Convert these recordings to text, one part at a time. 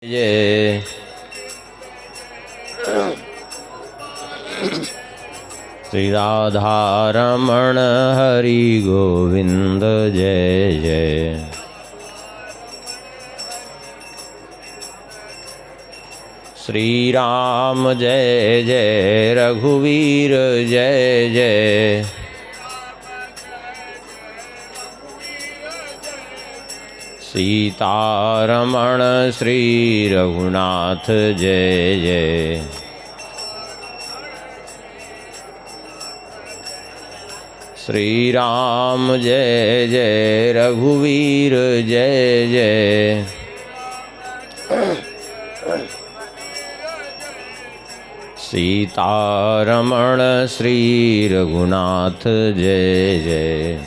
जय श्री राधा रमण हरि गोविंद जय जय। श्री राम जय जय रघुवीर जय जय। सीतारमण श्री रघुनाथ जय जय। श्री राम जय जय रघुवीर जय जय। सीतारमण श्री रघुनाथ जय जय।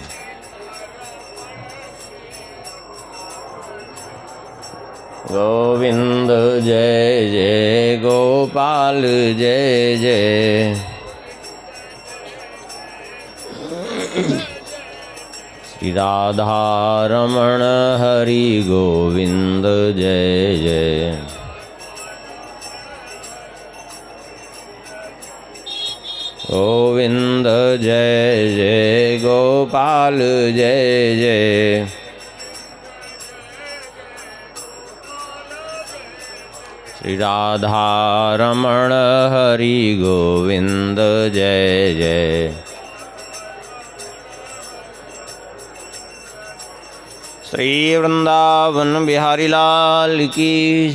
गोविंद जय जय गोपाल जय जय। श्री राधा रमण हरि गोविंद जय जय। गोविंद जय जय गोपाल जय जय। श्री राधा रमण हरि गोविंद जय जय। श्री वृंदावन बिहारी लाल की,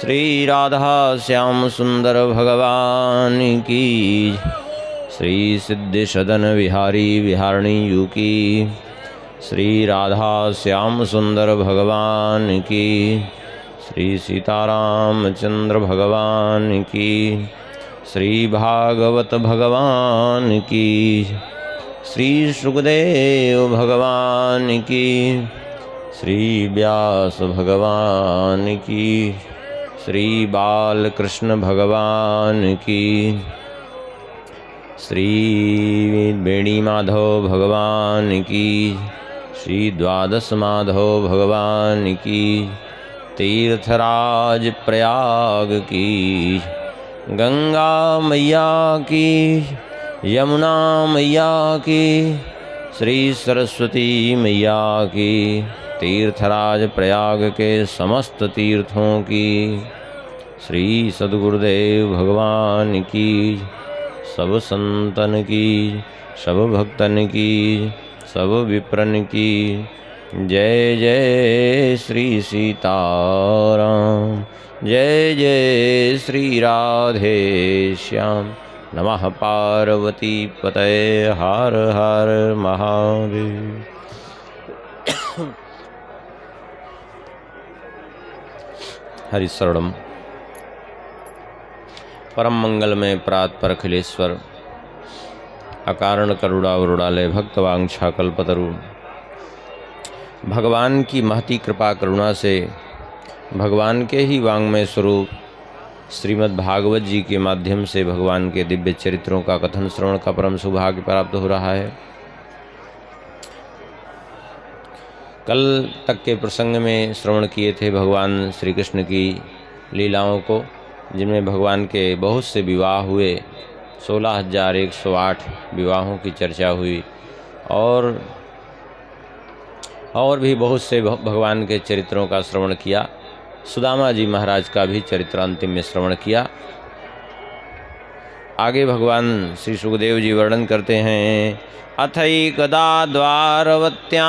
श्री राधा श्याम सुंदर भगवान की, श्री सिद्धि सदन बिहारी बिहारिणी की, श्री राधा श्याम सुंदर भगवान की, श्री सीताराम चंद्र भगवान की, श्री भागवत भगवान की, श्री सुखदेव भगवान की, श्री व्यास भगवान की, श्री बालकृष्ण भगवान की, श्री बेणी माधव भगवान की, श्री द्वादश माधव भगवान की, तीर्थराज प्रयाग की, गंगा मैया की, यमुना मैया की, श्री सरस्वती मैया की, तीर्थराज प्रयाग के समस्त तीर्थों की, श्री सद्गुरुदेव भगवान की, सब संतन की, सब भक्तन की, सब विप्रन की, जय जय श्री सीताराम, जय जय श्री राधे श्याम। नमः पार्वती पतये हर हर महादेव। हरिशरणम। परम मंगल में प्रातपर अखिलेश्वर, अकारण करुणावरुणालय भक्तवांछा कल्पतरु। भगवान की महती कृपा करुणा से भगवान के ही वांग्मय स्वरूप श्रीमद् भागवत जी के माध्यम से भगवान के दिव्य चरित्रों का कथन श्रवण का परम सौभाग्य प्राप्त हो रहा है। कल तक के प्रसंग में श्रवण किए थे भगवान श्री कृष्ण की लीलाओं को, जिनमें भगवान के बहुत से विवाह हुए, 16,108 विवाहों की चर्चा हुई और भी बहुत से भगवान के चरित्रों का श्रवण किया। सुदामा जी महाराज का भी चरित्र अंतिम में श्रवण किया। आगे भगवान श्री सुखदेव जी वर्णन करते हैं, अथैकदा द्वारवत्यां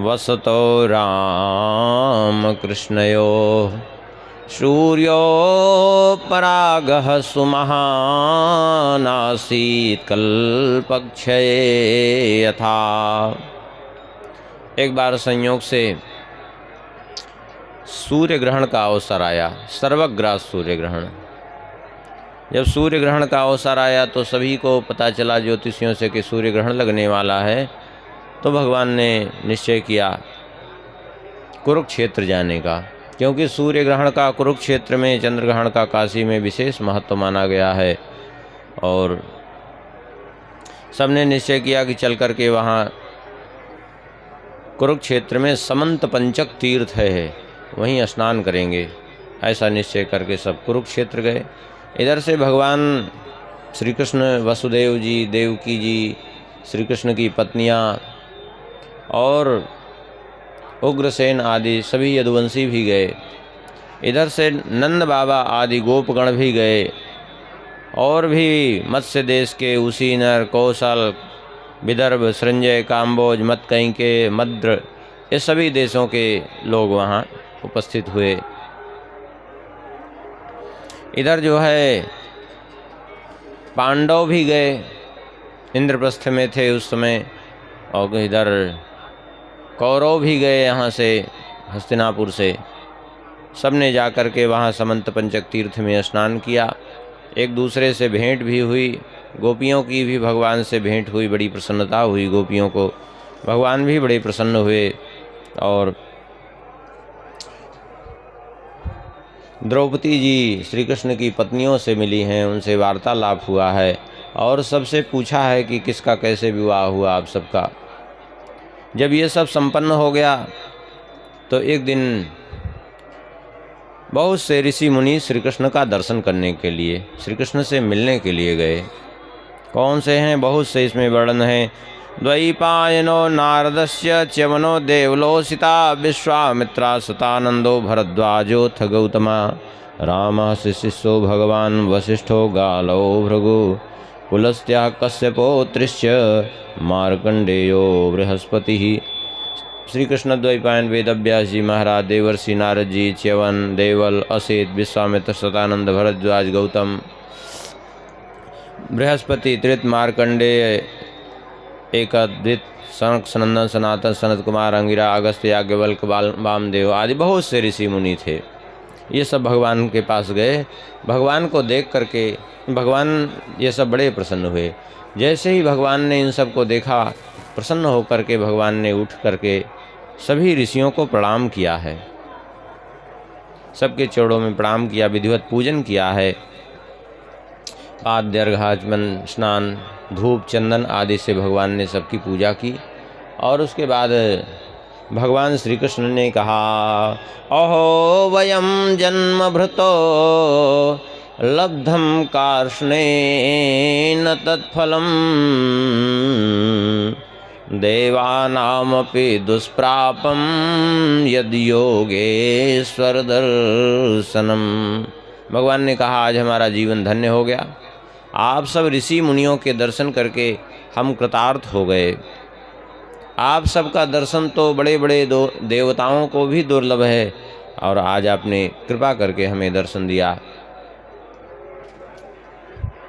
वसतो राम कृष्णयोः सूर्यो परागः सुमहान् आसीत् कल्पक्षये यथा। एक बार संयोग से सूर्य ग्रहण का अवसर आया, सर्वग्रास सूर्य ग्रहण। जब सूर्य ग्रहण का अवसर आया तो सभी को पता चला ज्योतिषियों से कि सूर्य ग्रहण लगने वाला है। तो भगवान ने निश्चय किया कुरुक्षेत्र जाने का, क्योंकि सूर्य ग्रहण का कुरुक्षेत्र में, चंद्र ग्रहण का काशी में विशेष महत्व माना गया है। और सबने निश्चय किया कि चल कर के वहाँ कुरुक्षेत्र में समंत पंचक तीर्थ है, वहीं स्नान करेंगे। ऐसा निश्चय करके सब कुरुक्षेत्र गए। इधर से भगवान श्री कृष्ण, वसुदेव जी, देवकी जी, श्री कृष्ण की पत्नियाँ और उग्रसेन आदि सभी यदुवंशी भी गए। इधर से नंद बाबा आदि गोपगण भी गए और भी मत्स्य देश के उसीनर, कौशल, विदर्भ, संजय, काम्बोज, मतकैके, मद्र, ये सभी देशों के लोग वहाँ उपस्थित हुए। इधर जो है पांडव भी गए, इंद्रप्रस्थ में थे उस समय, और इधर कौरव भी गए यहाँ से हस्तिनापुर से। सब ने जा कर के वहाँ समंत पंचक तीर्थ में स्नान किया। एक दूसरे से भेंट भी हुई, गोपियों की भी भगवान से भेंट हुई, बड़ी प्रसन्नता हुई गोपियों को, भगवान भी बड़े प्रसन्न हुए। और द्रौपदी जी श्री कृष्ण की पत्नियों से मिली हैं, उनसे वार्तालाप हुआ है और सबसे पूछा है कि किसका कैसे विवाह हुआ आप सबका। जब ये सब संपन्न हो गया तो एक दिन बहुत से ऋषि मुनि श्री कृष्ण का दर्शन करने के लिए, श्री कृष्ण से मिलने के लिए गए। कौन से हैं? बहुत से इसमें वर्णन है। द्वैपायनो नारदस्य च्यवनो देवलोसिता विश्वामित्रा सतानंदो भरद्वाजोऽथ गौतमा रामः शिशिष्यो भगवान वसिष्ठो गालो भृगु पुलस्त्य कश्यपोत्रिश्च मार्कंडेयो बृहस्पतिः। श्री कृष्ण द्वैपायन, वेदव्यास जी महाराज, देवर्षि नारद जी, च्यवन, देवल, असित, विश्वामित्र, सतानंद, भरद्वाज, गौतम, बृहस्पति, त्रित, मार्कंडेय, एकाद्वित, सनक, सनंदन, सनातन, सनत कुमार, अंगिरा, अगस्त्य, याज्ञवल्क्य, वामदेव आदि बहुत से ऋषि मुनि थे। ये सब भगवान के पास गए। भगवान को देख करके भगवान ये सब बड़े प्रसन्न हुए। जैसे ही भगवान ने इन सब को देखा, प्रसन्न होकर के भगवान ने उठ करके सभी ऋषियों को प्रणाम किया है, सबके चरणों में प्रणाम किया, विधिवत पूजन किया है। पाद्य, अर्घाचमन, स्नान, धूप, चंदन आदि से भगवान ने सबकी पूजा की। और उसके बाद भगवान श्री कृष्ण ने कहा, अहो वयम जन्म भृतो लब्धम कार्ष्णेन तत्फलम देवानामपि दुष्प्रापम यद योगेश्वर दर्शनम। भगवान ने कहा, आज हमारा जीवन धन्य हो गया। आप सब ऋषि मुनियों के दर्शन करके हम कृतार्थ हो गए। आप सबका दर्शन तो बड़े बड़े देवताओं को भी दुर्लभ है, और आज आपने कृपा करके हमें दर्शन दिया।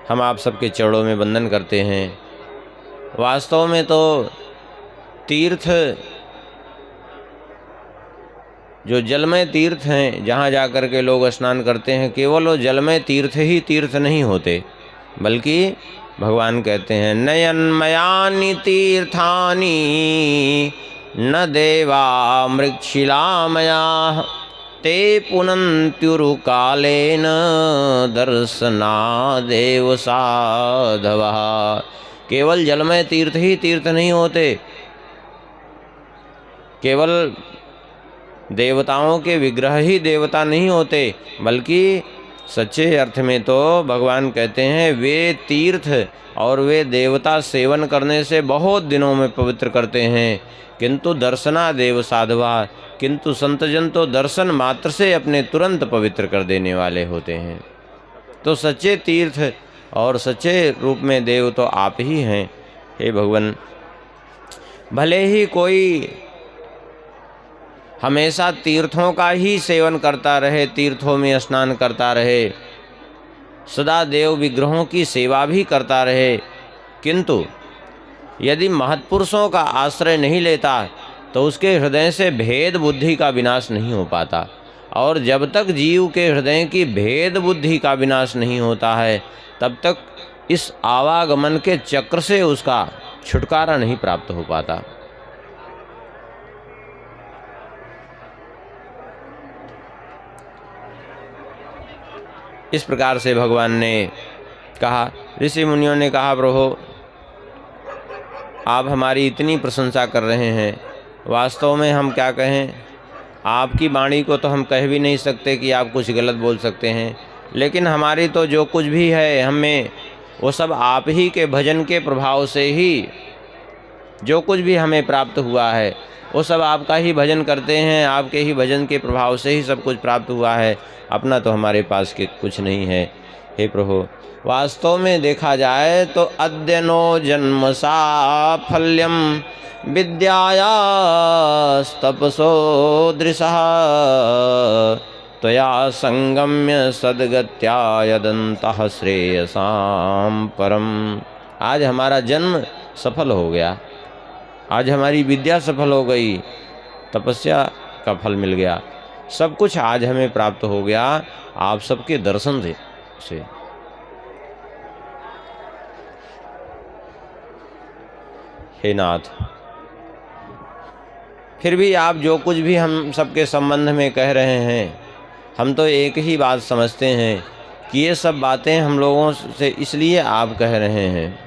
हम आप सबके चरणों में वंदन करते हैं। वास्तव में तो तीर्थ, जो जलमय तीर्थ हैं, जहाँ जा कर के लोग स्नान करते हैं, केवल वो जलमय तीर्थ ही तीर्थ नहीं होते, बल्कि भगवान कहते हैं, नयनमयानि तीर्थानि न देवा मृक्षिलामयाः ते पुनन्त्युरुकालेन दर्शनादेव साधवः। केवल जलमय तीर्थ ही तीर्थ नहीं होते, केवल देवताओं के विग्रह ही देवता नहीं होते, बल्कि सच्चे अर्थ में तो भगवान कहते हैं वे तीर्थ और वे देवता सेवन करने से बहुत दिनों में पवित्र करते हैं, किंतु दर्शना देव साधवा, किंतु संतजन तो दर्शन मात्र से अपने तुरंत पवित्र कर देने वाले होते हैं। तो सच्चे तीर्थ और सच्चे रूप में देव तो आप ही हैं। हे भगवान, भले ही कोई हमेशा तीर्थों का ही सेवन करता रहे, तीर्थों में स्नान करता रहे, सदा देव विग्रहों की सेवा भी करता रहे, किंतु यदि महत्पुरुषों का आश्रय नहीं लेता तो उसके हृदय से भेद बुद्धि का विनाश नहीं हो पाता। और जब तक जीव के हृदय की भेद बुद्धि का विनाश नहीं होता है, तब तक इस आवागमन के चक्र से उसका छुटकारा नहीं प्राप्त हो पाता। इस प्रकार से भगवान ने कहा, ऋषि मुनियों ने कहा, प्रभु आप हमारी इतनी प्रशंसा कर रहे हैं, वास्तव में हम क्या कहें, आपकी वाणी को तो हम कह भी नहीं सकते कि आप कुछ गलत बोल सकते हैं, लेकिन हमारी तो जो कुछ भी है हमें वो सब आप ही के भजन के प्रभाव से ही, जो कुछ भी हमें प्राप्त हुआ है वो सब आपका ही भजन करते हैं, आपके ही भजन के प्रभाव से ही सब कुछ प्राप्त हुआ है, अपना तो हमारे पास के कुछ नहीं है। हे प्रभु, वास्तव में देखा जाए तो अद्य नो जन्म साफल्यम विद्यायास्तपसो दृशः त्वया संगम्य सद्गत्या यदन्तः श्रेयसां परम। आज हमारा जन्म सफल हो गया, आज हमारी विद्या सफल हो गई, तपस्या का फल मिल गया, सब कुछ आज हमें प्राप्त हो गया आप सबके दर्शन से। हे नाथ, फिर भी आप जो कुछ भी हम सबके संबंध में कह रहे हैं, हम तो एक ही बात समझते हैं कि ये सब बातें हम लोगों से इसलिए आप कह रहे हैं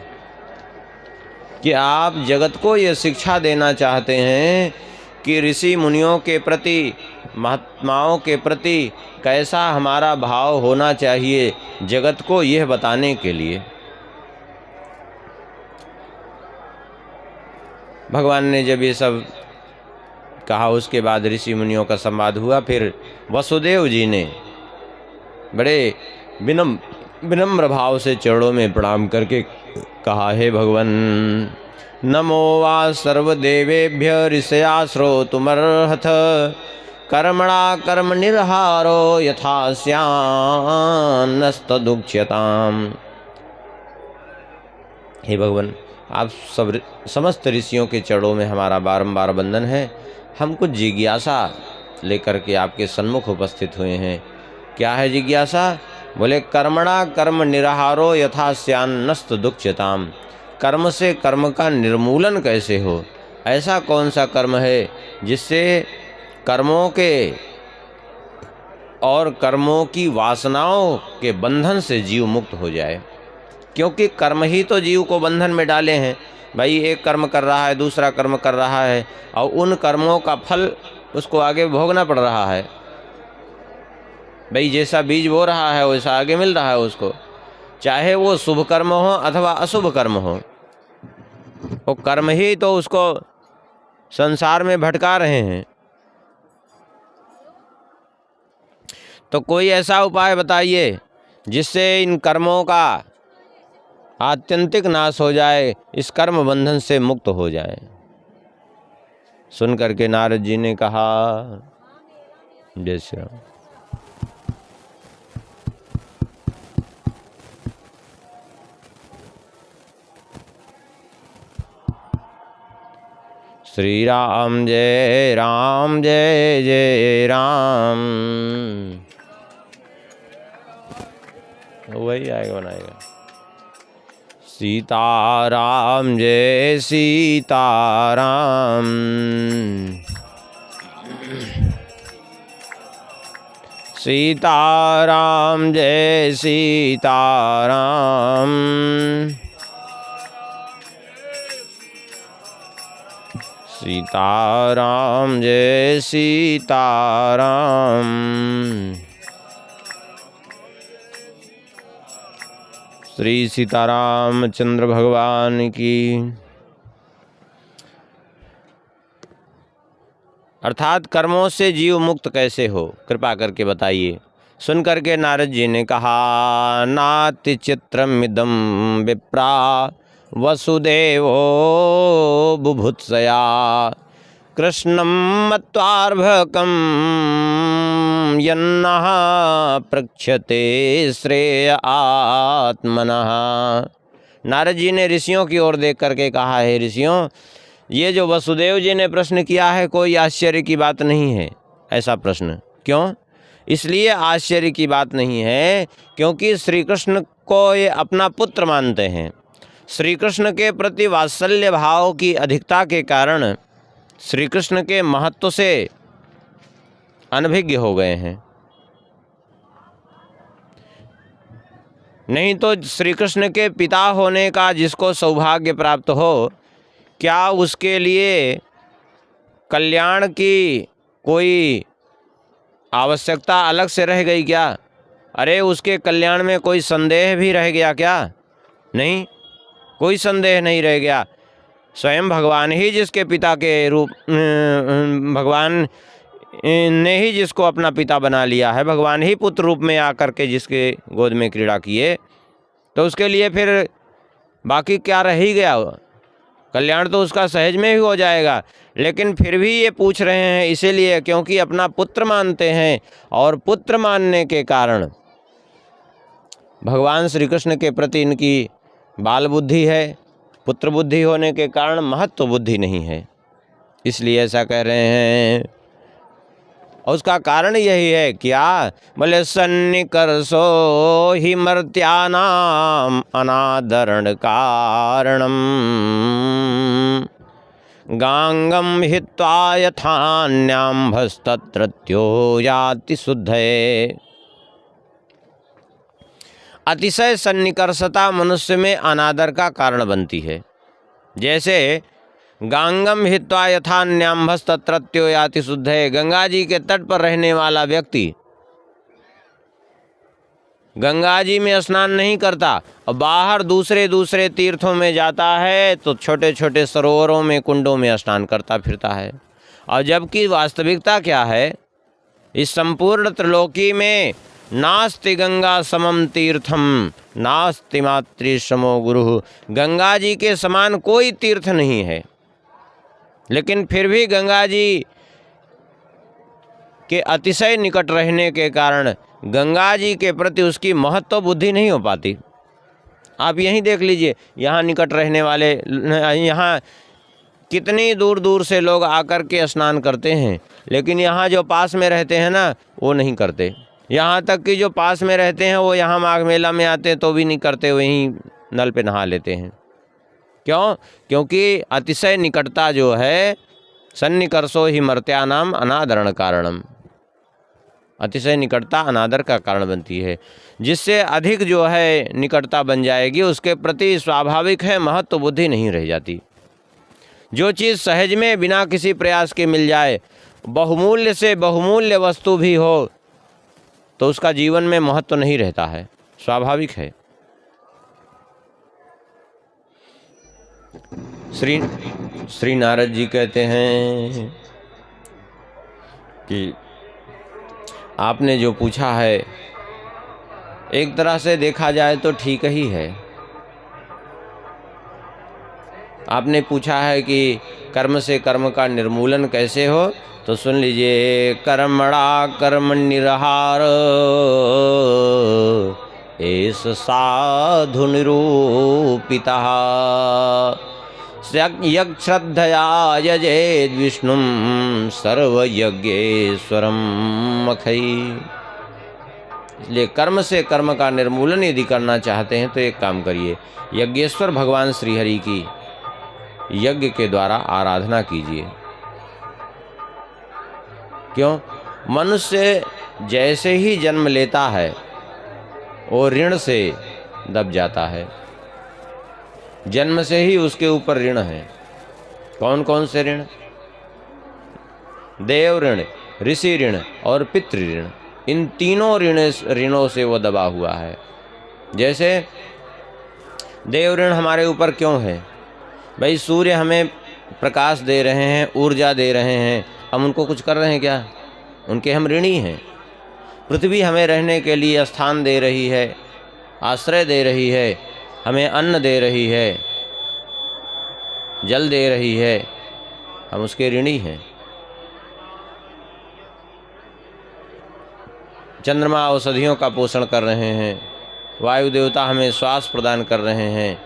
कि आप जगत को ये शिक्षा देना चाहते हैं कि ऋषि मुनियों के प्रति, महात्माओं के प्रति कैसा हमारा भाव होना चाहिए, जगत को यह बताने के लिए। भगवान ने जब ये सब कहा, उसके बाद ऋषि मुनियों का संवाद हुआ। फिर वसुदेव जी ने बड़े विनम्र भाव से चरणों में प्रणाम करके कहा, हे भगवन, नमो वा सर्वदेवेभ्य ऋषया श्रोतुमर्हथ कर्मणा कर्म निर्हारो यथा स्यान्नस्तदुच्यताम्। हे भगवन, आप समस्त ऋषियों के चरणों में हमारा बारंबार वंदन है। हम कुछ जिज्ञासा लेकर के आपके सन्मुख उपस्थित हुए हैं। क्या है जिज्ञासा? बोले कर्मणा कर्म निराहारो यथा स्यान्नस्त दुच्यताम। कर्म से कर्म का निर्मूलन कैसे हो? ऐसा कौन सा कर्म है जिससे कर्मों के और कर्मों की वासनाओं के बंधन से जीव मुक्त हो जाए? क्योंकि कर्म ही तो जीव को बंधन में डाले हैं। भाई, एक कर्म कर रहा है, दूसरा कर्म कर रहा है, और उन कर्मों का फल उसको आगे भोगना पड़ रहा है। भाई, जैसा बीज बो रहा है वैसा आगे मिल रहा है उसको, चाहे वो शुभ कर्म हो अथवा अशुभ कर्म हो। वो कर्म ही तो उसको संसार में भटका रहे हैं। तो कोई ऐसा उपाय बताइए जिससे इन कर्मों का आत्यंतिक नाश हो जाए, इस कर्म बंधन से मुक्त हो जाए। सुन करके नारद जी ने कहा, जय श्री राम। श्री राम जय राम, जय जय राम। वही आएगा, बनाएगा। सीताराम जय सीताराम, सीताराम जय सीताराम, सीताराम जय सीताराम। श्री सीतारामचंद्र भगवान की। अर्थात कर्मों से जीव मुक्त कैसे हो, कृपा करके बताइए। सुन करके नारद जी ने कहा, नाति चित्रमिदं विप्रा वसुदेवो बुभुत्सया कृष्णं मत्वार्भकं यन्नः प्रक्षते श्रेय आत्मनः। नारद जी ने ऋषियों की ओर देख करके कहा, है ऋषियों, ये जो वसुदेव जी ने प्रश्न किया है कोई आश्चर्य की बात नहीं है। ऐसा प्रश्न क्यों? इसलिए आश्चर्य की बात नहीं है क्योंकि श्री कृष्ण को ये अपना पुत्र मानते हैं। श्री कृष्ण के प्रति वात्सल्य भाव की अधिकता के कारण श्री कृष्ण के महत्व से अनभिज्ञ हो गए हैं। नहीं तो श्री कृष्ण के पिता होने का जिसको सौभाग्य प्राप्त हो, क्या उसके लिए कल्याण की कोई आवश्यकता अलग से रह गई क्या? अरे उसके कल्याण में कोई संदेह भी रह गया क्या? नहीं, कोई संदेह नहीं रह गया। स्वयं भगवान ही जिसके पिता के रूप, भगवान ने ही जिसको अपना पिता बना लिया है, भगवान ही पुत्र रूप में आकर के जिसके गोद में क्रीड़ा किए, तो उसके लिए फिर बाकी क्या रह ही गया? कल्याण तो उसका सहज में ही हो जाएगा। लेकिन फिर भी ये पूछ रहे हैं इसीलिए क्योंकि अपना पुत्र मानते हैं, और पुत्र मानने के कारण भगवान श्री कृष्ण के प्रति इनकी बाल बुद्धि है, पुत्र बुद्धि होने के कारण महत्व बुद्धि नहीं है, इसलिए ऐसा कह रहे हैं। और उसका कारण यही है क्या? बोले सन्निकर्षो हि मर्त्यानाम अनादरण कारणम गांगम हित्वा यथान्याम्भस्तत्रत्यो याति शुद्धये। अतिशय सन्निकर्षता मनुष्य में अनादर का कारण बनती है। जैसे गांगम हित्वा यथान्याम्भस्तत्रत्यो याति शुद्धये, गंगा जी के तट पर रहने वाला व्यक्ति गंगा जी में स्नान नहीं करता और बाहर दूसरे तीर्थों में जाता है तो छोटे छोटे सरोवरों में, कुंडों में स्नान करता फिरता है। और जबकि वास्तविकता क्या है? इस संपूर्ण त्रिलोकी में नास्ति गंगा समम तीर्थम नास्ति मातृ समो गुरु, गंगा जी के समान कोई तीर्थ नहीं है। लेकिन फिर भी गंगा जी के अतिशय निकट रहने के कारण गंगा जी के प्रति उसकी महत्व बुद्धि नहीं हो पाती। आप यहीं देख लीजिए, यहाँ निकट रहने वाले, यहाँ कितनी दूर दूर से लोग आकर के स्नान करते हैं, लेकिन यहाँ जो पास में रहते हैं ना, वो नहीं करते। यहाँ तक कि जो पास में रहते हैं वो यहाँ माघ मेला में आते हैं तो भी नहीं करते, वहीं नल पे नहा लेते हैं। क्यों? क्योंकि अतिशय निकटता जो है, सन्निकर्षो हि मर्त्यानाम अनादरण कारणम, अतिशय निकटता अनादर का कारण बनती है। जिससे अधिक जो है निकटता बन जाएगी, उसके प्रति स्वाभाविक है महत्व बुद्धि नहीं रह जाती। जो चीज़ सहज में बिना किसी प्रयास के मिल जाए, बहुमूल्य से बहुमूल्य वस्तु भी हो, तो उसका जीवन में महत्व नहीं रहता है, स्वाभाविक है। श्री नारद जी कहते हैं कि आपने जो पूछा है एक तरह से देखा जाए तो ठीक ही है। आपने पूछा है कि कर्म से कर्म का निर्मूलन कैसे हो, तो सुन लीजिए। कर्मणा कर्मण्यरहार एष साधु निरूपितः यज्ञ श्रद्धया यजेद विष्णुम सर्वयज्ञेश्वरम मखई। इसलिए कर्म से कर्म का निर्मूलन यदि करना चाहते हैं तो एक काम करिए, यज्ञेश्वर भगवान श्रीहरि की यज्ञ के द्वारा आराधना कीजिए। क्यों? मनुष्य जैसे ही जन्म लेता है वो ऋण से दब जाता है। जन्म से ही उसके ऊपर ऋण है। कौन कौन से ऋण? देव ऋण, ऋषि ऋण और पितृ ऋण। इन तीनों ऋणों से वो दबा हुआ है। जैसे देव ऋण हमारे ऊपर क्यों है? भाई सूर्य हमें प्रकाश दे रहे हैं, ऊर्जा दे रहे हैं, हम उनको कुछ कर रहे हैं क्या? उनके हम ऋणी हैं। पृथ्वी हमें रहने के लिए स्थान दे रही है, आश्रय दे रही है, हमें अन्न दे रही है, जल दे रही है, हम उसके ऋणी हैं। चंद्रमा औषधियों का पोषण कर रहे हैं, वायु देवता हमें श्वास प्रदान कर रहे हैं,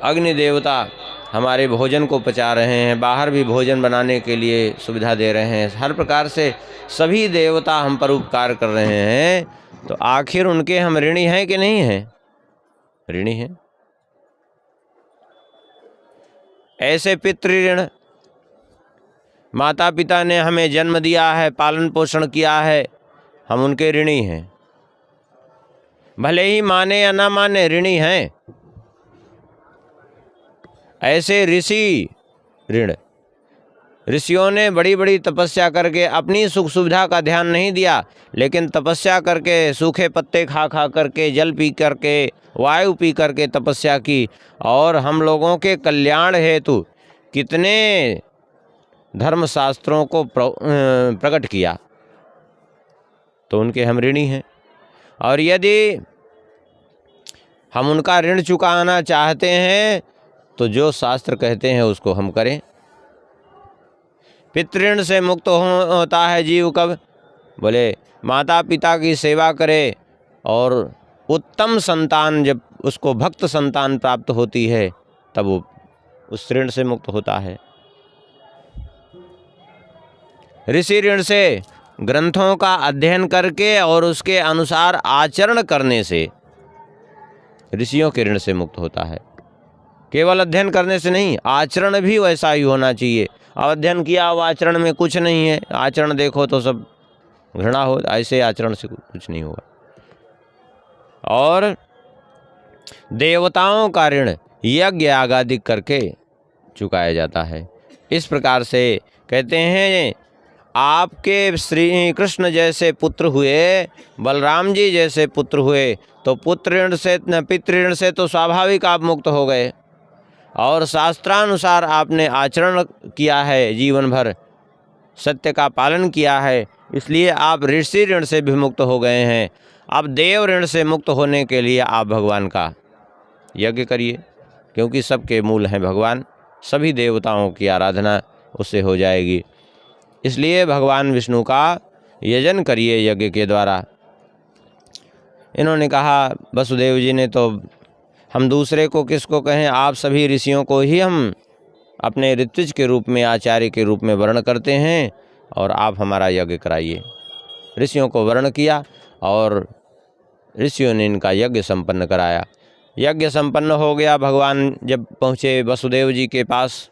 अग्नि देवता हमारे भोजन को पचा रहे हैं, बाहर भी भोजन बनाने के लिए सुविधा दे रहे हैं। हर प्रकार से सभी देवता हम पर उपकार कर रहे हैं, तो आखिर उनके हम ऋणी हैं कि नहीं हैं? ऋणी हैं। ऐसे पितृऋण, माता पिता ने हमें जन्म दिया है, पालन पोषण किया है, हम उनके ऋणी हैं। भले ही माने या ना माने, ऋणी हैं। ऐसे ऋषि ऋण, ऋषियों ने बड़ी बड़ी तपस्या करके अपनी सुख सुविधा का ध्यान नहीं दिया, लेकिन तपस्या करके, सूखे पत्ते खा खा करके, जल पी करके, वायु पी करके तपस्या की, और हम लोगों के कल्याण हेतु कितने धर्मशास्त्रों को प्रकट किया। तो उनके हम ऋणी हैं, और यदि हम उनका ऋण चुकाना चाहते हैं तो जो शास्त्र कहते हैं उसको हम करें। पितृऋण से मुक्त होता है जीव कब? बोले माता पिता की सेवा करे, और उत्तम संतान जब उसको भक्त संतान प्राप्त होती है तब वो उस ऋण से मुक्त होता है। ऋषि ऋण से ग्रंथों का अध्ययन करके और उसके अनुसार आचरण करने से ऋषियों के ऋण से मुक्त होता है। केवल अध्ययन करने से नहीं, आचरण भी वैसा ही होना चाहिए। अब अध्ययन किया, अब आचरण में कुछ नहीं है, आचरण देखो तो सब घृणा हो, ऐसे आचरण से कुछ नहीं होगा। और देवताओं का ऋण यज्ञ आदि करके चुकाया जाता है। इस प्रकार से कहते हैं, आपके श्री कृष्ण जैसे पुत्र हुए, बलराम जी जैसे पुत्र हुए, तो पुत्र ऋण से, पितृऋण से तो स्वाभाविक आप मुक्त हो गए, और शास्त्रानुसार आपने आचरण किया है, जीवन भर सत्य का पालन किया है, इसलिए आप ऋषि ऋण से भी मुक्त हो गए हैं। अब देव ऋण से मुक्त होने के लिए आप भगवान का यज्ञ करिए, क्योंकि सबके मूल हैं भगवान, सभी देवताओं की आराधना उससे हो जाएगी। इसलिए भगवान विष्णु का यजन करिए यज्ञ के द्वारा। इन्होंने कहा, वसुदेव जी ने, तो हम दूसरे को किसको कहें, आप सभी ऋषियों को ही हम अपने ऋत्विज के रूप में, आचार्य के रूप में वर्ण करते हैं, और आप हमारा यज्ञ कराइए। ऋषियों को वर्ण किया और ऋषियों ने इनका यज्ञ संपन्न कराया। यज्ञ संपन्न हो गया। भगवान जब पहुँचे वसुदेव जी के पास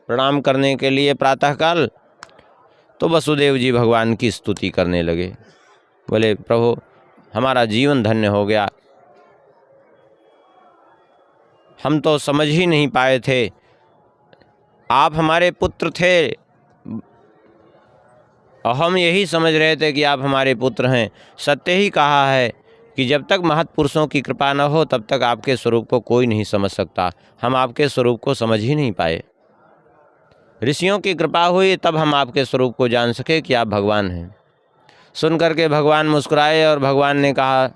प्रणाम करने के लिए प्रातःकाल, तो वसुदेव जी भगवान की स्तुति करने लगे। बोले, प्रभु हमारा जीवन धन्य हो गया, हम तो समझ ही नहीं पाए थे, आप हमारे पुत्र थे, और हम यही समझ रहे थे कि आप हमारे पुत्र हैं। सत्य ही कहा है कि जब तक महत्पुरुषों की कृपा न हो तब तक आपके स्वरूप को कोई नहीं समझ सकता। हम आपके स्वरूप को समझ ही नहीं पाए। ऋषियों की कृपा हुई तब हम आपके स्वरूप को जान सके कि आप भगवान हैं। सुन करके भगवान मुस्कुराए और भगवान ने कहा,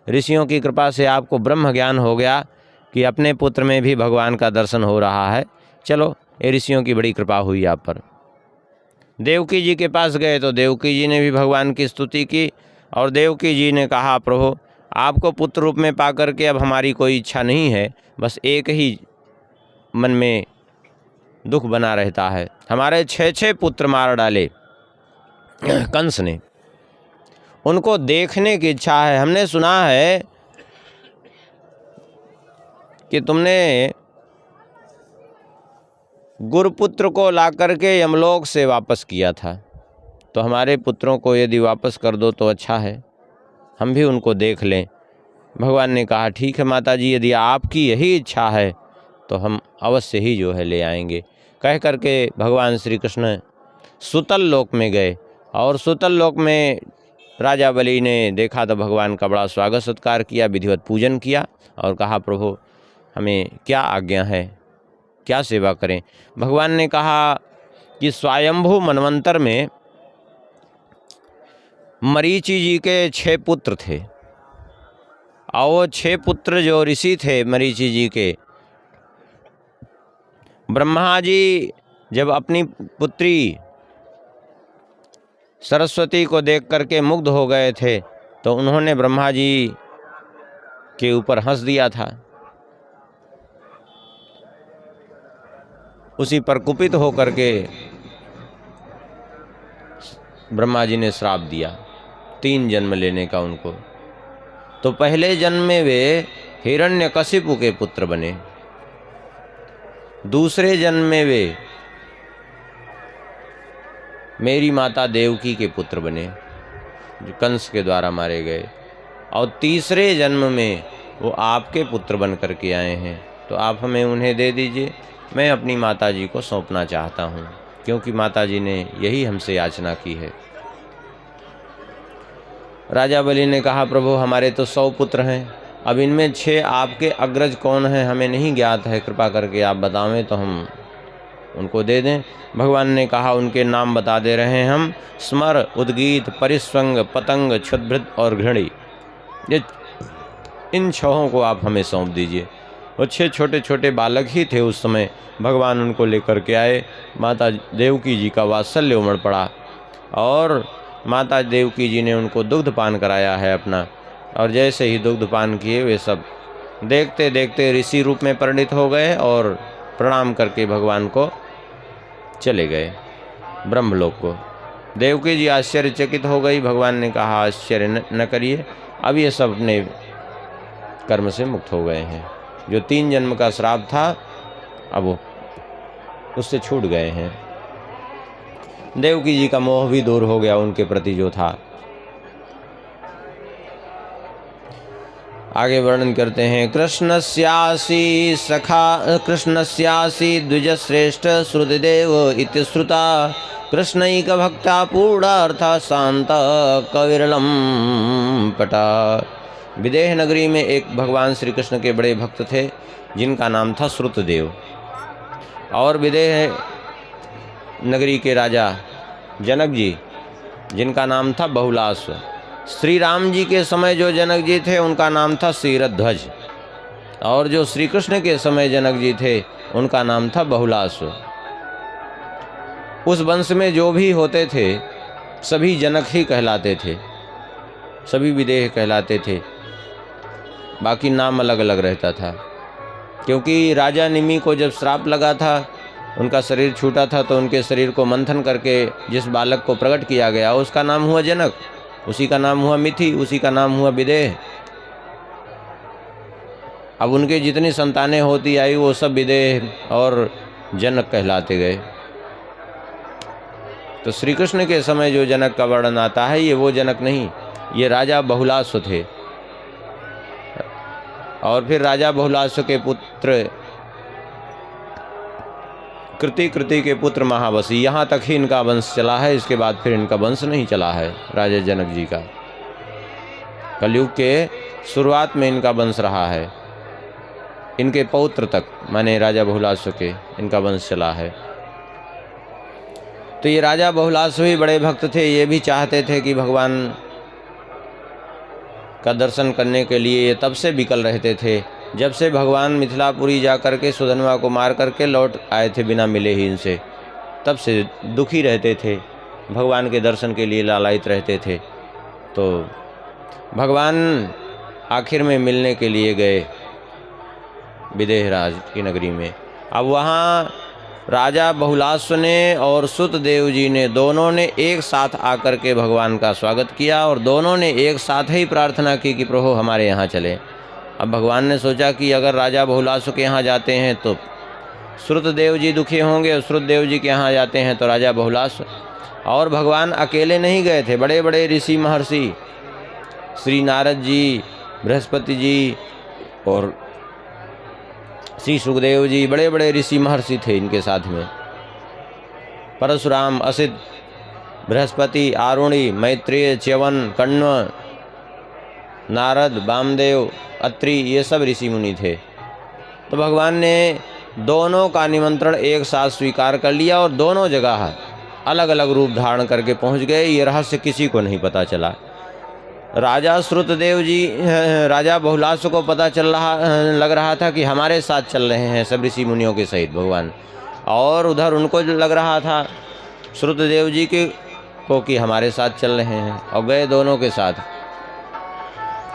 ऋषियों की कृपा से आपको ब्रह्म ज्ञान हो गया कि अपने पुत्र में भी भगवान का दर्शन हो रहा है। चलो, ये ऋषियों की बड़ी कृपा हुई आप पर। देवकी जी के पास गए तो देवकी जी ने भी भगवान की स्तुति की, और देवकी जी ने कहा, प्रभु आपको पुत्र रूप में पा करके अब हमारी कोई इच्छा नहीं है, बस एक ही मन में दुख बना रहता है। हमारे 6 पुत्र मार डाले कंस ने, उनको देखने की इच्छा है। हमने सुना है कि तुमने गुरुपुत्र को लाकर के यमलोक से वापस किया था, तो हमारे पुत्रों को यदि वापस कर दो तो अच्छा है, हम भी उनको देख लें। भगवान ने कहा, ठीक है माता जी, यदि आपकी यही इच्छा है तो हम अवश्य ही जो है ले आएंगे। कह करके भगवान श्री कृष्ण सुतल लोक में गए, और सुतल लोक में राजा बलि ने देखा तो भगवान का बड़ा स्वागत सत्कार किया, विधिवत पूजन किया, और कहा, प्रभु हमें क्या आज्ञा है, क्या सेवा करें। भगवान ने कहा कि स्वयंभू मनवंतर में मरीचि जी के 6 पुत्र थे, और वो 6 पुत्र जो ऋषि थे मरीचि जी के, ब्रह्मा जी जब अपनी पुत्री सरस्वती को देख करके मुग्ध हो गए थे, तो उन्होंने ब्रह्मा जी के ऊपर हंस दिया था। उसी पर कुपित होकर के ब्रह्मा जी ने श्राप दिया 3 जन्म लेने का उनको। तो पहले जन्म में वे हिरण्यकशिपु के पुत्र बने, दूसरे जन्म में वे मेरी माता देवकी के पुत्र बने जो कंस के द्वारा मारे गए, और तीसरे जन्म में वो आपके पुत्र बन कर के आए हैं। तो आप हमें उन्हें दे दीजिए, मैं अपनी माता जी को सौंपना चाहता हूँ। क्योंकि माता जी ने यही हमसे याचना की है। राजा बलि ने कहा, प्रभु हमारे तो 100 पुत्र हैं, अब इनमें 6 आपके अग्रज कौन हैं हमें नहीं ज्ञात है, कृपा करके आप बतावें तो हम उनको दे दें। भगवान ने कहा, उनके नाम बता दे रहे हैं हम, स्मर, उद्गीत, परिस्वंग, पतंग, क्षुद्भृत और घृणी। ये इन 6 को आप हमें सौंप दीजिए। वो 6 छोटे छोटे बालक ही थे उस समय। भगवान उनको लेकर के आए। माता देवकी जी का वात्सल्य उमड़ पड़ा और माता देवकी जी ने उनको दुग्ध पान कराया है अपना। और जैसे ही दुग्ध पान किए वे सब देखते देखते ऋषि रूप में परिणित हो गए और प्रणाम करके भगवान को चले गए ब्रह्मलोक को। देवकी जी आश्चर्यचकित हो गई। भगवान ने कहा, आश्चर्य न करिए, अब ये सब अपने कर्म से मुक्त हो गए हैं। जो 3 जन्म का श्राप था अब वो उससे छूट गए हैं। देवकी जी का मोह भी दूर हो गया उनके प्रति जो था। आगे वर्णन करते हैं, कृष्णस्यासि द्विजश्रेष्ठ श्रुतिदेव इति श्रुता, कृष्णैक भक्ता पूर्णार्था शांत कविरलम पटा। विदेह नगरी में एक भगवान श्री कृष्ण के बड़े भक्त थे जिनका नाम था श्रुतदेव। और विदेह नगरी के राजा जनक जी जिनका नाम था बहुलास्व। श्री राम जी के समय जो जनक जी थे उनका नाम था क्षीरध्वज। और जो श्री कृष्ण के समय जनक जी थे उनका नाम था बहुलास्व। उस वंश में जो भी होते थे सभी जनक ही कहलाते थे, सभी विदेह कहलाते थे, बाकी नाम अलग अलग रहता था। क्योंकि राजा निमि को जब श्राप लगा था, उनका शरीर छूटा था, तो उनके शरीर को मंथन करके जिस बालक को प्रकट किया गया उसका नाम हुआ जनक, उसी का नाम हुआ मिथि, उसी का नाम हुआ विदेह। अब उनके जितनी संतानें होती आई वो सब विदेह और जनक कहलाते गए। तो श्री कृष्ण के समय जो जनक का वर्णन आता है ये वो जनक नहीं, ये राजा बहुलास्व थे। और फिर राजा बहुलास्व के पुत्र कृति के पुत्र महाबसी, यहाँ तक ही इनका वंश चला है। इसके बाद फिर इनका वंश नहीं चला है राजा जनक जी का। कलयुग के शुरुआत में इनका वंश रहा है, इनके पौत्र तक माने राजा बहुलास्व के इनका वंश चला है। तो ये राजा बहुलास्व भी बड़े भक्त थे। ये भी चाहते थे कि भगवान का दर्शन करने के लिए ये तब से विकल रहते थे जब से भगवान मिथिलापुरी जा कर के सुधनवा को मार करके लौट आए थे बिना मिले ही इनसे। तब से दुखी रहते थे, भगवान के दर्शन के लिए लालायित रहते थे। तो भगवान आखिर में मिलने के लिए गए विदेहराज की नगरी में। अब वहाँ राजा बहुलास्व ने और सुतदेव जी ने दोनों ने एक साथ आकर के भगवान का स्वागत किया और दोनों ने एक साथ ही प्रार्थना की कि प्रभु हमारे यहाँ चले। अब भगवान ने सोचा कि अगर राजा बहुलास्व के यहाँ जाते हैं तो श्रुतदेव जी दुखी होंगे और श्रुतदेव जी के यहाँ जाते हैं तो राजा बहुलास्व। और भगवान अकेले नहीं गए थे, बड़े बड़े ऋषि महर्षि श्री नारद जी, बृहस्पति जी और श्री सुखदेव जी, बड़े बड़े ऋषि महर्षि थे इनके साथ में। परशुराम, असित, बृहस्पति, आरुणि, मैत्रेय, च्यवन, कण्व, नारद, वामदेव, अत्रि, ये सब ऋषि मुनि थे। तो भगवान ने दोनों का निमंत्रण एक साथ स्वीकार कर लिया और दोनों जगह अलग अलग रूप धारण करके पहुंच गए। ये रहस्य किसी को नहीं पता चला। राजा श्रुतदेव जी, राजा बहुलास्व को पता लग रहा था कि हमारे साथ चल रहे हैं सब ऋषि मुनियों के सहित भगवान, और उधर उनको लग रहा था श्रुतदेव जी को कि हमारे साथ चल रहे हैं, और गए दोनों के साथ।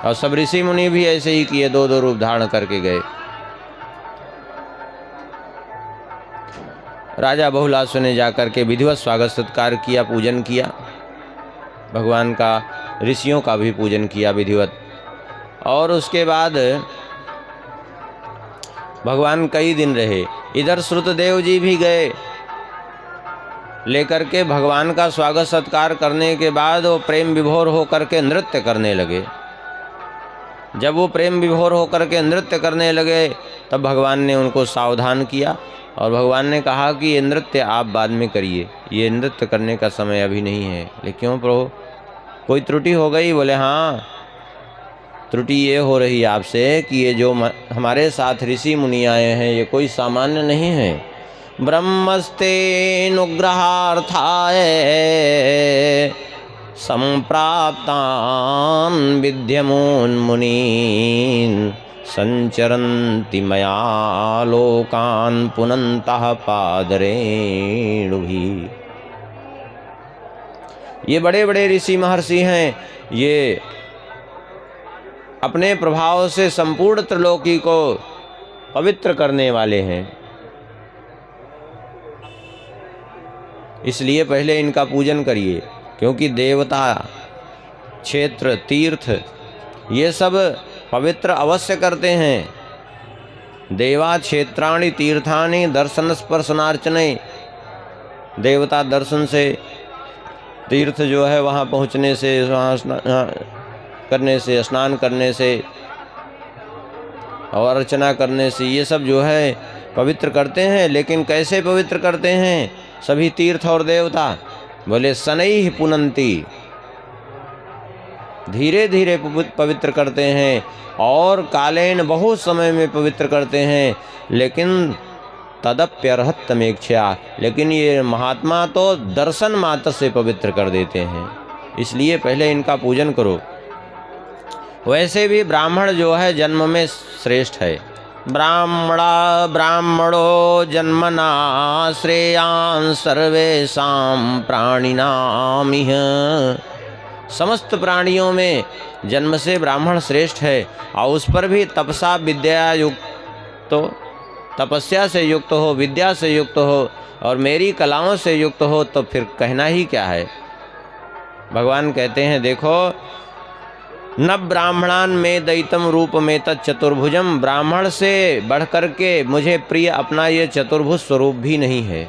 और सब ऋषि मुनि भी ऐसे ही किए, दो दो रूप धारण करके गए। राजा बहुलास्व ने जाकर के विधिवत स्वागत सत्कार किया, पूजन किया भगवान का, ऋषियों का भी पूजन किया विधिवत। और उसके बाद भगवान कई दिन रहे। इधर श्रुतदेव जी भी गए लेकर के भगवान का स्वागत सत्कार करने के बाद वो प्रेम विभोर होकर के नृत्य करने लगे। जब वो प्रेम विभोर होकर के नृत्य करने लगे तब भगवान ने उनको सावधान किया और भगवान ने कहा कि ये नृत्य आप बाद में करिए, ये नृत्य करने का समय अभी नहीं है। लेकिन क्यों प्रभु, कोई त्रुटि हो गई? बोले हाँ, त्रुटि ये हो रही आपसे कि ये जो हमारे साथ ऋषि मुनि आए हैं ये कोई सामान्य नहीं है। ब्रह्मस्तेनुग्रहार्थाय संप्राप्तान विद्यमून् मुनीन् संचरन्ति मया लोकान् पुनन्तः पादरेणुभिः। ये बड़े बड़े ऋषि महर्षि हैं, ये अपने प्रभाव से संपूर्ण त्रिलोकी को पवित्र करने वाले हैं। इसलिए पहले इनका पूजन करिए, क्योंकि देवता, क्षेत्र, तीर्थ ये सब पवित्र अवश्य करते हैं। देवा क्षेत्राणि तीर्थानि दर्शन स्पर्शनार्चने। देवता दर्शन से, तीर्थ जो है वहाँ पहुँचने से, वहाँ करने से, स्नान करने से और अर्चना करने से, ये सब जो है पवित्र करते हैं। लेकिन कैसे पवित्र करते हैं सभी तीर्थ और देवता? बोले शनैः पुनन्ति, धीरे धीरे पवित्र करते हैं और कालेन बहुत समय में पवित्र करते हैं। लेकिन तदप्यर्हत्तमेक्षया, लेकिन ये महात्मा तो दर्शन मात्र से पवित्र कर देते हैं। इसलिए पहले इनका पूजन करो। वैसे भी ब्राह्मण जो है जन्म में श्रेष्ठ है। ब्राह्मणो जन्मना श्रेयान् सर्वेषां प्राणिनामिह। समस्त प्राणियों में जन्म से ब्राह्मण श्रेष्ठ है, और उस पर भी तपसा विद्या युक्त, तो तपस्या से युक्त हो, विद्या से युक्त हो और मेरी कलाओं से युक्त हो, तो फिर कहना ही क्या है। भगवान कहते हैं देखो, न ब्राह्मणान में दैतम रूप में तत्चतुर्भुजम। ब्राह्मण से बढ़ कर के मुझे प्रिय अपना ये चतुर्भुज स्वरूप भी नहीं है।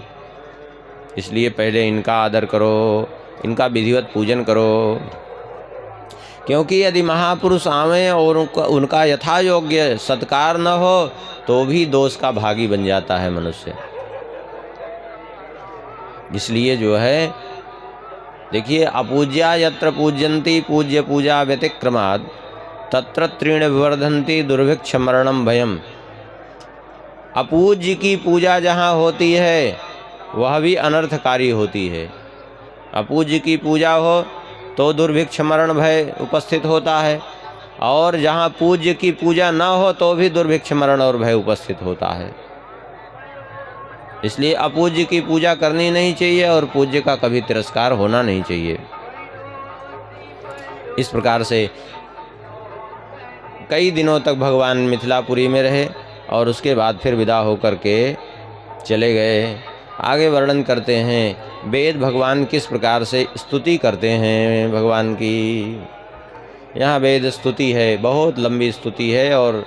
इसलिए पहले इनका आदर करो, इनका विधिवत पूजन करो। क्योंकि यदि महापुरुष आवें और उनका यथा योग्य सत्कार न हो तो भी दोष का भागी बन जाता है मनुष्य। इसलिए जो है देखिए, अपूज्या यत्र पूज्यन्ति पूज्य पूजा व्यतिक्रमात् तत्र तृण विवर्धन्ति दुर्भिक्ष मरणम भयम। अपूज्य की पूजा जहाँ होती है वह भी अनर्थकारी होती है। अपूज्य की पूजा हो तो दुर्भिक्ष मरण भय उपस्थित होता है, और जहाँ पूज्य की पूजा न हो तो भी दुर्भिक्ष मरण और भय उपस्थित होता है। इसलिए अपूज्य की पूजा करनी नहीं चाहिए और पूज्य का कभी तिरस्कार होना नहीं चाहिए। इस प्रकार से कई दिनों तक भगवान मिथिलापुरी में रहे और उसके बाद फिर विदा होकर के चले गए। आगे वर्णन करते हैं वेद भगवान किस प्रकार से स्तुति करते हैं भगवान की। यहाँ वेद स्तुति है, बहुत लंबी स्तुति है और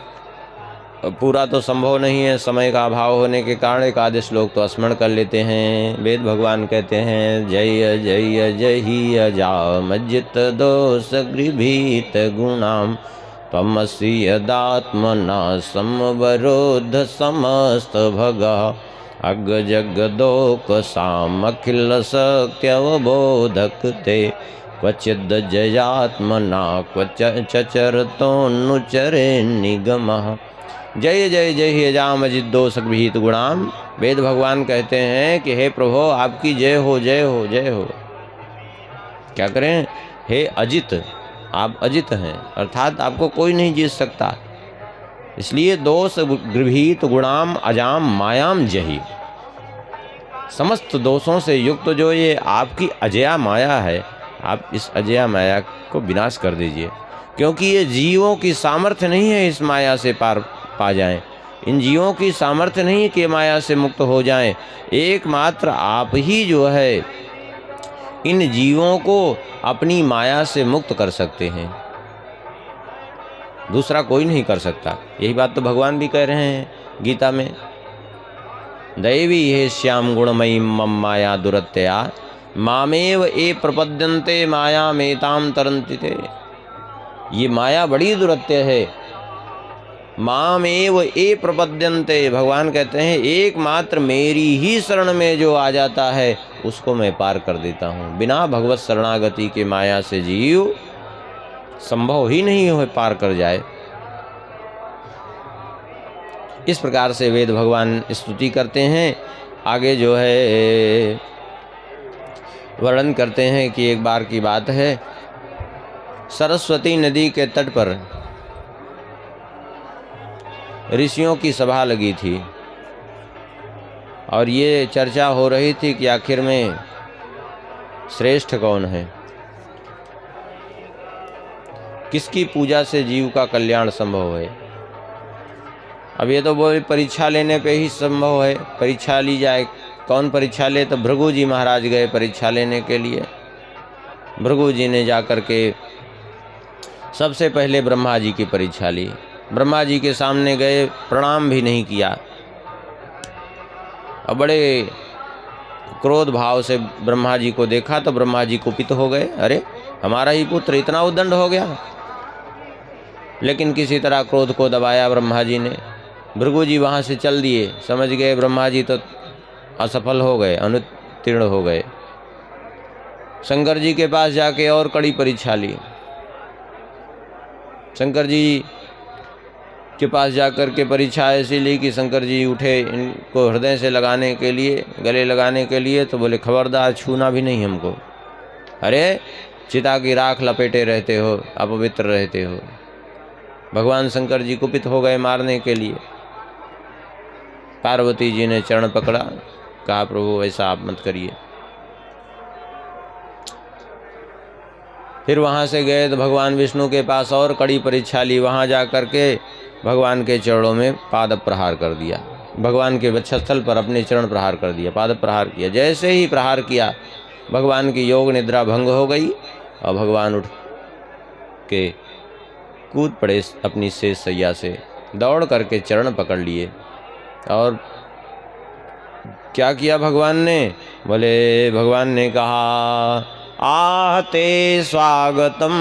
पूरा तो संभव नहीं है, समय का अभाव होने के कारण एक आधे श्लोक तो स्मरण कर लेते हैं। वेद भगवान कहते हैं, जय जय जहि अजामजित दोष गृभीत गुणाम त्वमसि यदात्मना समवरोध समस्त भगा अग जगदोक सामखिल शक्त्यवबोधक ते क्वचिद जयात्मना क्वच चचरतोनुचरे निगमः। जय जय जय हे अजामजित दोष गृहीत गुणाम। वेद भगवान कहते हैं कि हे प्रभु आपकी जय हो, जय हो, जय हो। क्या करें? हे अजित, आप अजित हैं, अर्थात आपको कोई नहीं जीत सकता। इसलिए दोष गृहीत गुणाम अजाम मायाम जही। समस्त दोषों से युक्त जो ये आपकी अजया माया है, आप इस अजया माया को विनाश कर दीजिए। क्योंकि ये जीवों की सामर्थ्य नहीं है इस माया से पार पा जाएं। इन जीवों की सामर्थ्य नहीं कि माया से मुक्त हो जाएं। एकमात्र आप ही जो है इन जीवों को अपनी माया से मुक्त कर सकते हैं, दूसरा कोई नहीं कर सकता। यही बात तो भगवान भी कह रहे हैं गीता में, दैवी हे श्याम गुणमयी मम माया दुरत्यया मामेव ए प्रपद्यन्ते माया मेताम तरन्ति ते। ये माया बड़ी दुरत्य है, मामेव ए प्रपद्यन्ते, भगवान कहते हैं एकमात्र मेरी ही शरण में जो आ जाता है उसको मैं पार कर देता हूँ। बिना भगवत शरणागति के माया से जीव संभव ही नहीं हो पार कर जाए। इस प्रकार से वेद भगवान स्तुति करते हैं। आगे जो है वर्णन करते हैं कि एक बार की बात है, सरस्वती नदी के तट पर ऋषियों की सभा लगी थी और ये चर्चा हो रही थी कि आखिर में श्रेष्ठ कौन है, किसकी पूजा से जीव का कल्याण संभव है। अब ये तो बोले परीक्षा लेने पे ही संभव है, परीक्षा ली जाए। कौन परीक्षा ले? तो भृगु जी महाराज गए परीक्षा लेने के लिए। भृगु जी ने जाकर के सबसे पहले ब्रह्मा जी की परीक्षा ली। ब्रह्मा जी के सामने गए, प्रणाम भी नहीं किया और बड़े क्रोध भाव से ब्रह्मा जी को देखा तो ब्रह्मा जी कुपित हो गए। अरे हमारा ही पुत्र इतना उद्दंड हो गया। लेकिन किसी तरह क्रोध को दबाया ब्रह्मा जी ने। भृगु जी वहाँ से चल दिए। समझ गए ब्रह्मा जी तो असफल हो गए, अनुत्तीर्ण हो गए। शंकर जी के पास जाके और कड़ी परीक्षा ली। शंकर जी के पास जाकर के परीक्षा ऐसी ली कि शंकर जी उठे इनको हृदय से लगाने के लिए, गले लगाने के लिए, तो बोले खबरदार छूना भी नहीं हमको। अरे चिता की राख लपेटे रहते हो, अपवित्र रहते हो। भगवान शंकर जी कुपित हो गए मारने के लिए। पार्वती जी ने चरण पकड़ा, कहा प्रभु ऐसा आप मत करिए। फिर वहाँ से गए तो भगवान विष्णु के पास और कड़ी परीक्षा ली। वहाँ जा कर के भगवान के चरणों में पाद प्रहार कर दिया। भगवान के वक्षस्थल पर अपने चरण प्रहार कर दिया, पाद प्रहार किया। जैसे ही प्रहार किया भगवान की योग निद्रा भंग हो गई और भगवान उठ के कूद पड़े अपनी शेष सैया से, दौड़ करके चरण पकड़ लिए। और क्या किया भगवान ने? बोले भगवान ने कहा आहते स्वागतम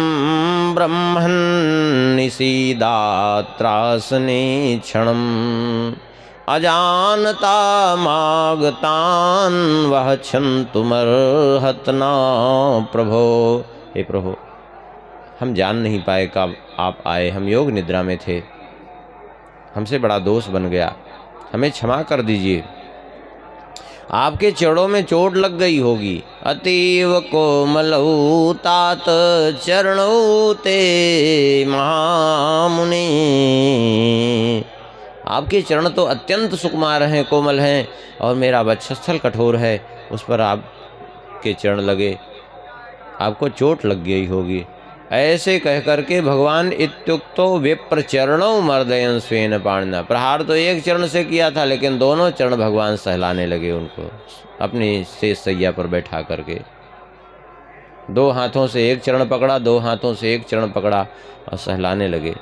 ब्रह्मन् निषीदात्रासने क्षणम् अजानता मागतान वह क्षन्तुमर्हतना प्रभो। हे प्रभु, हम जान नहीं पाए कब आप आए, हम योग निद्रा में थे, हमसे बड़ा दोष बन गया, हमें क्षमा कर दीजिए। आपके चरणों में चोट लग गई होगी। अतीव कोमलौ तात चरणौ ते महामुनि। आपके चरण तो अत्यंत सुकुमार हैं, कोमल हैं, और मेरा वक्षस्थल कठोर है, उस पर आपके चरण लगे, आपको चोट लग गई होगी। ऐसे कह करके भगवान इत्युक्तो विप्र चरणों मर्दयन स्वेन पाणिना। प्रहार तो एक चरण से किया था, लेकिन दोनों चरण भगवान सहलाने लगे उनको, अपनी शेष सैया पर बैठा करके। दो हाथों से एक चरण पकड़ा, दो हाथों से एक चरण पकड़ा और सहलाने लगे।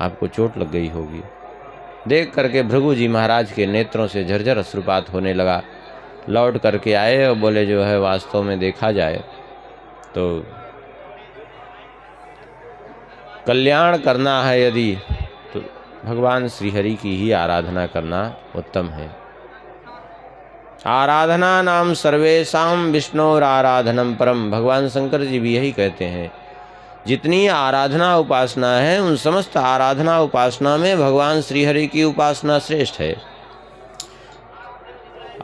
आपको चोट लग गई होगी। देख करके भृगु जी महाराज के नेत्रों से झरझर अश्रुपात होने लगा। लौट करके आए और बोले जो है वास्तव में देखा जाए तो कल्याण करना है यदि, तो भगवान श्रीहरि की ही आराधना करना उत्तम है। आराधना नाम सर्वेशाम विष्णुर आराधनम परम। भगवान शंकर जी भी यही कहते हैं, जितनी आराधना उपासना है उन समस्त आराधना उपासना में भगवान श्रीहरि की उपासना श्रेष्ठ है।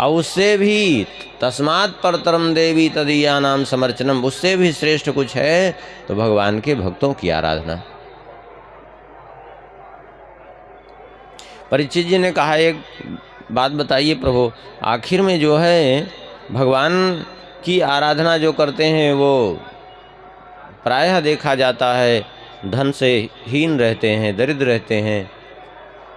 और उससे भी तस्मात् परतरम देवी तदीया नाम समर्चनम, उससे भी श्रेष्ठ कुछ है तो भगवान के भक्तों की आराधना। परीक्षित जी ने कहा एक बात बताइए प्रभु, आखिर में जो है भगवान की आराधना जो करते हैं वो प्रायः देखा जाता है धन से हीन रहते हैं, दरिद्र रहते हैं,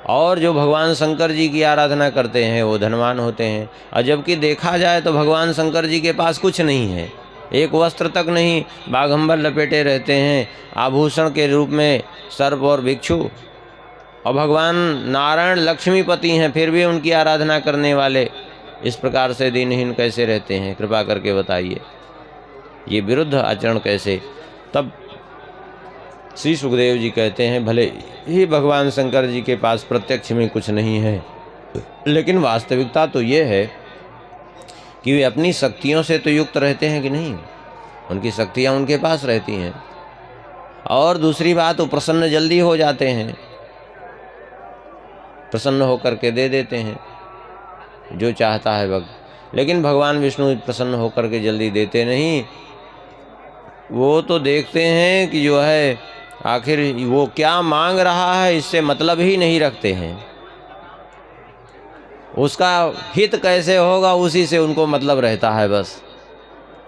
और जो भगवान शंकर जी की आराधना करते हैं वो धनवान होते हैं। और जबकि देखा जाए तो भगवान शंकर जी के पास कुछ नहीं है, एक वस्त्र तक नहीं, बाघंबर लपेटे रहते हैं, आभूषण के रूप में सर्प और भिक्षु। और भगवान नारायण लक्ष्मीपति हैं, फिर भी उनकी आराधना करने वाले इस प्रकार से दीनहीन कैसे रहते हैं? कृपा करके बताइए, ये विरुद्ध आचरण कैसे? तब श्री सुखदेव जी कहते हैं, भले ही भगवान शंकर जी के पास प्रत्यक्ष में कुछ नहीं है, लेकिन वास्तविकता तो ये है कि वे अपनी शक्तियों से तो युक्त रहते हैं कि नहीं, उनकी शक्तियाँ उनके पास रहती हैं। और दूसरी बात, वो प्रसन्न जल्दी हो जाते हैं, प्रसन्न होकर के दे देते हैं जो चाहता है भक्त। लेकिन भगवान विष्णु प्रसन्न होकर के जल्दी देते नहीं, वो तो देखते हैं कि जो है आखिर वो क्या मांग रहा है, इससे मतलब ही नहीं रखते हैं। उसका हित कैसे होगा उसी से उनको मतलब रहता है, बस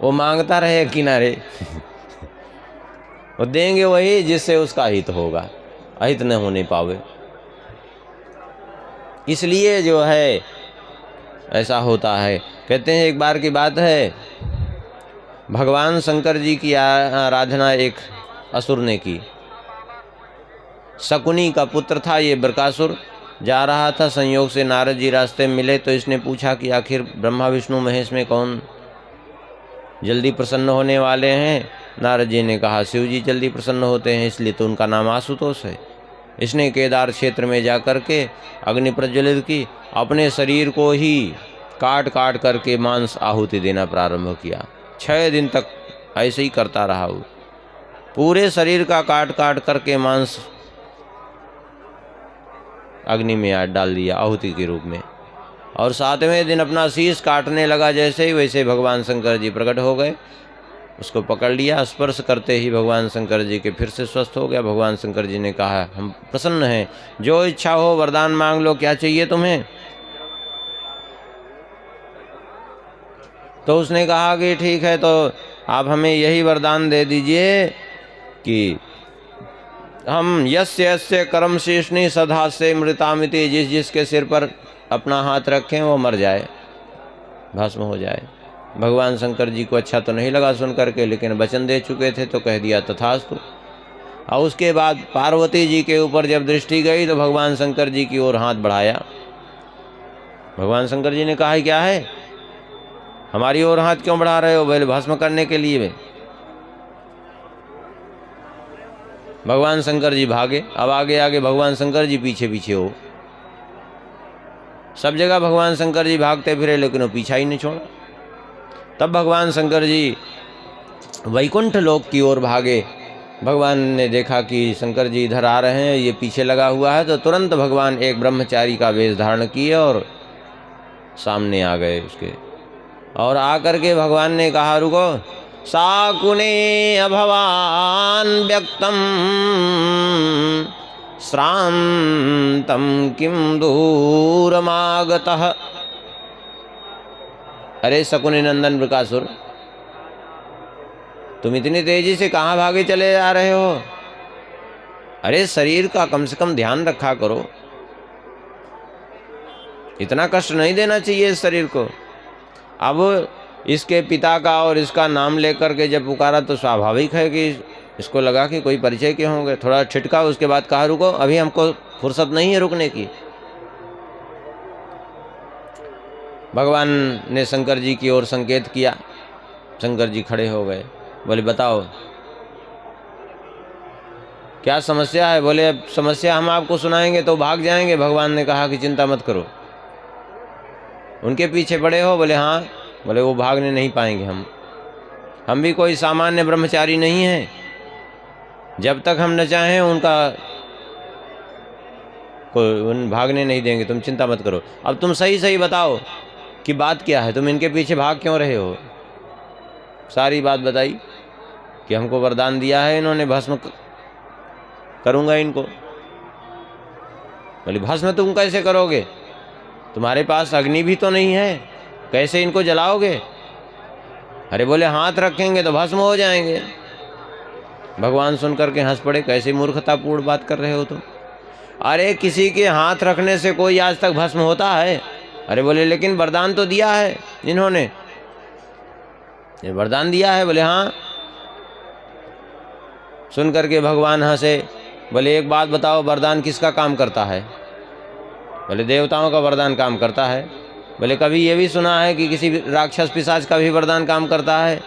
वो मांगता रहे किनारे वो देंगे वही जिससे उसका हित होगा, अहित न होने पावे। इसलिए जो है ऐसा होता है। कहते हैं एक बार की बात है, भगवान शंकर जी की आराधना एक असुर ने की। शकुनी का पुत्र था ये बृकासुर, जा रहा था, संयोग से नारद जी रास्ते में मिले तो इसने पूछा कि आखिर ब्रह्मा विष्णु महेश में कौन जल्दी प्रसन्न होने वाले हैं। नारद जी ने कहा शिव जी जल्दी प्रसन्न होते हैं, इसलिए तो उनका नाम आशुतोष है। इसने केदार क्षेत्र में जाकर के अग्नि प्रज्वलित की, अपने शरीर को ही काट काट करके मांस आहुति देना प्रारंभ किया। 6 दिन तक ऐसे ही करता रहा, वो पूरे शरीर का काट काट करके मांस अग्नि में डाल दिया आहुति के रूप में। और 7वें दिन अपना शीश काटने लगा, जैसे ही वैसे भगवान शंकर जी प्रकट हो गए, उसको पकड़ लिया, स्पर्श करते ही भगवान शंकर जी के फिर से स्वस्थ हो गया। भगवान शंकर जी ने कहा हम प्रसन्न हैं, जो इच्छा हो वरदान मांग लो, क्या चाहिए तुम्हें। तो उसने कहा कि ठीक है, तो आप हमें यही वरदान दे दीजिए कि हम यस्य यस्य कर्म शेषनी सदास्य मृतामिति, जिस जिसके सिर पर अपना हाथ रखें वो मर जाए, भस्म हो जाए। भगवान शंकर जी को अच्छा तो नहीं लगा सुन करके, लेकिन वचन दे चुके थे तो कह दिया तथास्तु। और उसके बाद पार्वती जी के ऊपर जब दृष्टि गई तो भगवान शंकर जी की ओर हाथ बढ़ाया। भगवान शंकर जी ने कहा क्या है, हमारी ओर हाथ क्यों बढ़ा रहे हो। बोले भस्म करने के लिए। भगवान शंकर जी भागे, अब आगे आगे भगवान शंकर जी पीछे पीछे हो। सब जगह भगवान शंकर जी भागते फिरे, लेकिन वो पीछा ही नहीं छोड़ा। तब भगवान शंकर जी वैकुंठ लोक की ओर भागे। भगवान ने देखा कि शंकर जी इधर आ रहे हैं, ये पीछे लगा हुआ है, तो तुरंत भगवान एक ब्रह्मचारी का वेश धारण किए और सामने आ गए उसके। और आकर के भगवान ने कहा रुको, साकुने अभवान व्यक्तम श्रांतम किम दूरमागतः। अरे शकुनि नंदन बृकासुर, तुम इतनी तेजी से कहाँ भागे चले जा रहे हो। अरे शरीर का कम से कम ध्यान रखा करो, इतना कष्ट नहीं देना चाहिए इस शरीर को। अब इसके पिता का और इसका नाम लेकर के जब पुकारा तो स्वाभाविक है कि इसको लगा कि कोई परिचय के होंगे, थोड़ा छिटका। उसके बाद कहा रुको, अभी हमको फुर्सत नहीं है रुकने की। भगवान ने शंकर जी की ओर संकेत किया, शंकर जी खड़े हो गए। बोले बताओ क्या समस्या है। बोले अब समस्या हम आपको सुनाएंगे तो भाग जाएंगे। भगवान ने कहा कि चिंता मत करो, उनके पीछे पड़े हो। बोले हाँ। बोले वो भागने नहीं पाएंगे, हम भी कोई सामान्य ब्रह्मचारी नहीं हैं, जब तक हम न चाहें उनका उन भागने नहीं देंगे, तुम चिंता मत करो। अब तुम सही सही बताओ कि बात क्या है, तुम इनके पीछे भाग क्यों रहे हो। सारी बात बताई कि हमको वरदान दिया है इन्होंने, भस्म करूँगा इनको। बोले भस्म तुम कैसे करोगे, तुम्हारे पास अग्नि भी तो नहीं है, कैसे इनको जलाओगे। अरे बोले हाथ रखेंगे तो भस्म हो जाएंगे। भगवान सुनकर के हंस पड़े, कैसी मूर्खतापूर्ण बात कर रहे हो तुम। अरे किसी के हाथ रखने से कोई आज तक भस्म होता है। अरे बोले लेकिन वरदान तो दिया है इन्होंने, ये वरदान दिया है। बोले हाँ। सुन करके भगवान हंसे। बोले एक बात बताओ, वरदान किसका काम करता है। बोले देवताओं का वरदान काम करता है। बोले कभी ये भी सुना है कि किसी राक्षस पिशाच का भी वरदान काम करता है।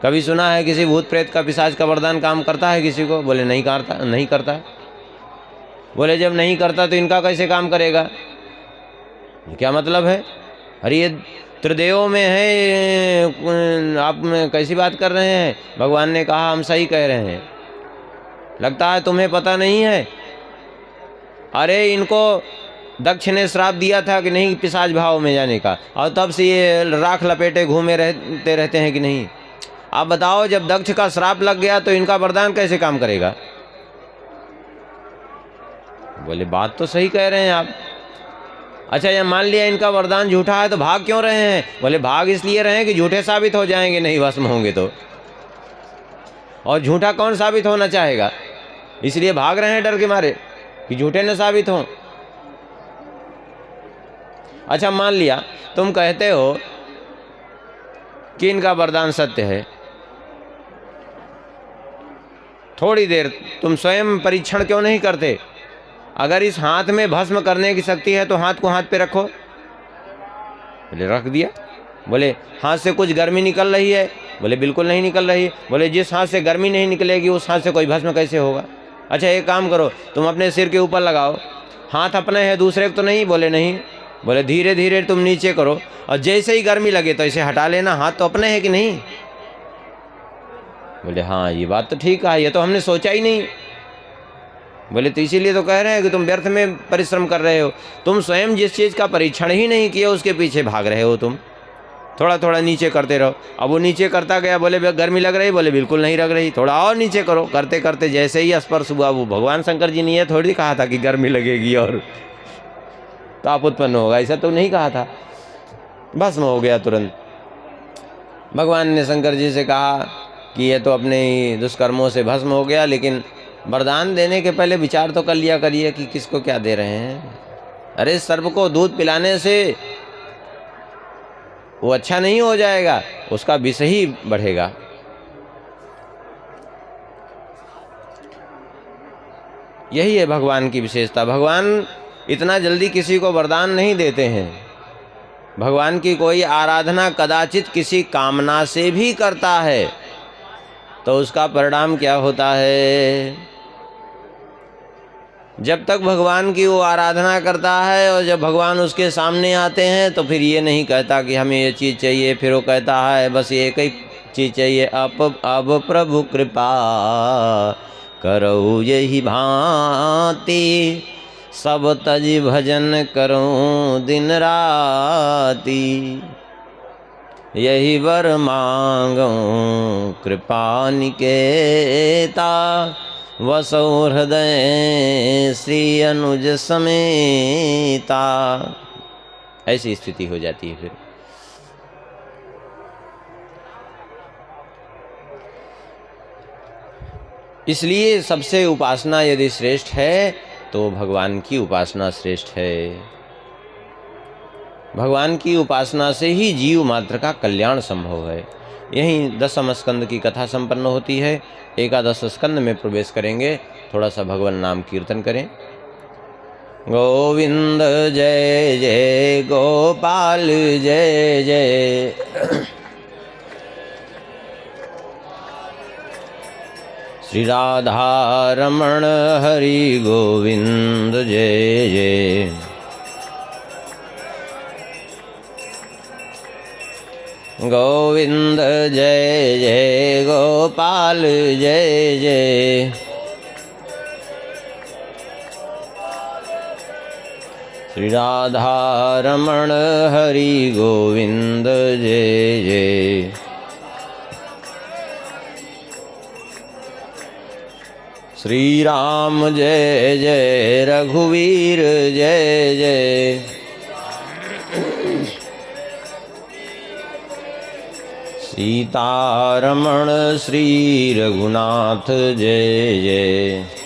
कभी सुना है किसी भूत प्रेत का पिशाच का वरदान काम करता है किसी को? बोले नहीं करता, नहीं करता। बोले जब नहीं करता तो इनका कैसे काम करेगा? क्या मतलब है? अरे ये त्रिदेवों में है, आप कैसी बात कर रहे हैं? भगवान ने कहा हम सही कह रहे हैं, लगता है तुम्हें पता नहीं है। अरे इनको दक्ष ने श्राप दिया था कि नहीं पिशाच भाव में जाने का, और तब से ये राख लपेटे घूमे रहते हैं कि नहीं? आप बताओ, जब दक्ष का श्राप लग गया तो इनका वरदान कैसे काम करेगा? बोले बात तो सही कह रहे हैं आप। अच्छा, ये मान लिया इनका वरदान झूठा है तो भाग क्यों रहे हैं? बोले भाग इसलिए रहे हैं कि झूठे साबित हो जाएंगे नहीं भस्म होंगे तो, और झूठा कौन साबित होना चाहेगा? इसलिए भाग रहे हैं डर के मारे कि झूठे न साबित हों। अच्छा, मान लिया तुम कहते हो कि इनका वरदान सत्य है, थोड़ी देर तुम स्वयं परीक्षण क्यों नहीं करते? अगर इस हाथ में भस्म करने की शक्ति है तो हाथ को हाथ पे रखो। बोले रख दिया। बोले हाथ से कुछ गर्मी निकल रही है? बोले बिल्कुल नहीं निकल रही। बोले जिस हाथ से गर्मी नहीं निकलेगी उस हाथ से कोई भस्म कैसे होगा? अच्छा एक काम करो, तुम अपने सिर के ऊपर लगाओ, हाथ अपने है दूसरे को तो नहीं? बोले नहीं। बोले धीरे धीरे तुम नीचे करो, और जैसे ही गर्मी लगे तो इसे हटा लेना, हाथ तो अपने है कि नहीं? बोले हाँ ये बात तो ठीक है, ये तो हमने सोचा ही नहीं। बोले तो इसीलिए तो कह रहे हैं कि तुम व्यर्थ में परिश्रम कर रहे हो, तुम स्वयं जिस चीज़ का परीक्षण ही नहीं किया उसके पीछे भाग रहे हो। तुम थोड़ा थोड़ा नीचे करते रहो। अब वो नीचे करता गया, बोले गर्मी लग रही? बोले बिल्कुल नहीं लग रही। थोड़ा और नीचे करो, करते करते जैसे ही स्पर्श हुआ, वो भगवान शंकर जी ने ये थोड़ी कहा था कि गर्मी लगेगी और ताप उत्पन्न होगा, ऐसा तो नहीं कहा था। भस्म हो गया तुरंत। भगवान ने शंकर जी से कहा कि ये तो अपने ही दुष्कर्मों से भस्म हो गया, लेकिन वरदान देने के पहले विचार तो कर लिया करिए कि किसको क्या दे रहे हैं। अरे सर्प को दूध पिलाने से वो अच्छा नहीं हो जाएगा, उसका विष ही बढ़ेगा। यही है भगवान की विशेषता। भगवान इतना जल्दी किसी को वरदान नहीं देते हैं। भगवान की कोई आराधना कदाचित किसी कामना से भी करता है तो उसका परिणाम क्या होता है? जब तक भगवान की वो आराधना करता है और जब भगवान उसके सामने आते हैं तो फिर ये नहीं कहता कि हमें ये चीज़ चाहिए, फिर वो कहता है बस एक ही चीज़ चाहिए, अब प्रभु कृपा करो यही भांति, सब तज भजन करूं दिन राती, यही वर मांगूं कृपा निकेता, वसो हृदय श्री अनुज समेता। ऐसी स्थिति हो जाती है फिर। इसलिए सबसे उपासना यदि श्रेष्ठ है तो भगवान की उपासना श्रेष्ठ है। भगवान की उपासना से ही जीव मात्र का कल्याण संभव है। यहीं 10वें स्कंद की कथा संपन्न होती है। 11 स्कंद में प्रवेश करेंगे। थोड़ा सा भगवान नाम कीर्तन करें। गोविंद जय जय गोपाल जय जय, श्री राधा रमण हरि गोविंद जय जय, गोविंद जय जय गोपाल जय जय, श्री राधा रमण हरि गोविंद जय जय, श्री राम जय जय रघुवीर जय जय, सीतारमण श्री रघुनाथ जय जय।